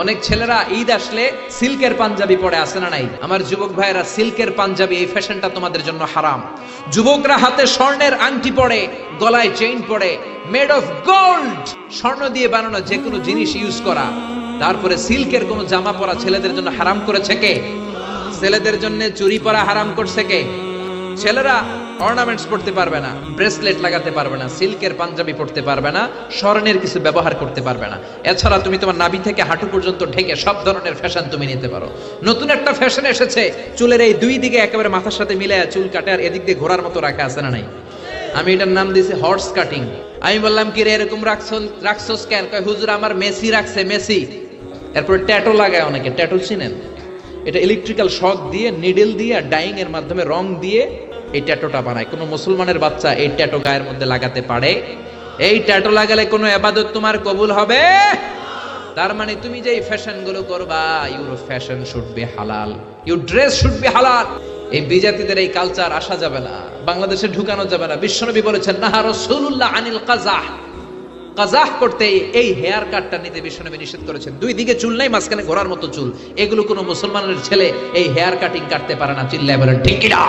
অনেক ছেলেরা ঈদ আসলে সিল্কের পাঞ্জাবি পরে আসে না নাই? আমার যুবক ভাইয়েরা, সিল্কের পাঞ্জাবি এই ফ্যাশনটা তোমাদের জন্য হারাম। যুবকরা হাতে স্বর্ণের আংটি পরে, গলায় চেইন পরে, মেড অফ গোল্ড, স্বর্ণ দিয়ে বানানো যে কোনো জিনিস ইউজ করা, তারপরে সিল্কের কোনো জামা পরা ছেলেদের জন্য হারাম করেছে কে? ছেলেদের জন্য চুরি পরা হারাম করছে কে? ছেলেরা অর্নামেন্টস পড়তে পারবে না, ব্রেসলেট লাগাতে পারবে না, সিল্কের পাঞ্জাবি পড়তে পারবে না, স্বর্ণের কিছু ব্যবহার করতে পারবে না। এছাড়া তুমি তোমার নাভি থেকে হাঁটু পর্যন্ত ঢেকে সব ধরনের ফ্যাশন তুমি নিতে পারো। নতুন একটা ফ্যাশন এসেছে, চুলের এই দুই দিকে একেবারে মাথার সাথে মিলায়া চুল কাটে আর এদিক দিয়ে ঘোড়ার মতো রাখা আছে না নাই? আমি এটার নাম দিয়েছি হর্স কাটিং। আমি বললাম কি রে এরকম রাখছস কেন? কয় হুজুর আমার মেসি রাখছে, মেসি। এরপর ট্যাটু লাগায় অনেকে, ট্যাটু চিনেন? এটা ইলেকট্রিক্যাল শক দিয়ে, নিডল দিয়ে, ডাইং এর মাধ্যমে রং দিয়ে এই ট্যাটুটা বানায়। কোনো মুসলমানের বাচ্চা এই ট্যাটু গায়ের মধ্যে লাগাতে পারে? এই ট্যাটু লাগালে কোনো ইবাদত তোমার কবুল হবে? তার মানে তুমি যে ফ্যাশন গুলো করবা, ইউর ফ্যাশন শুড বি হালাল, ইউর ড্রেস শুড বি হালাল। এই বিজাতিদের এই কালচার আসা যাবে না, বাংলাদেশে ঢুকানো যাবে না। বিশ্বনবী বলেছেন নাহা রাসূলুল্লাহ আনিল কাযাহ, কাযাহ করতে, এই হেয়ার কাটটা নিতে বিশ্বনবী নিষেধ করেছেন। দুই দিকে চুল নাই, মাঝখানে ঘোড়ার মতো চুল, এগুলো কোনো মুসলমানের ছেলে এই হেয়ার কাটিং কাটতে পারে না। চিল্লায় বলেন ঠিক কি না?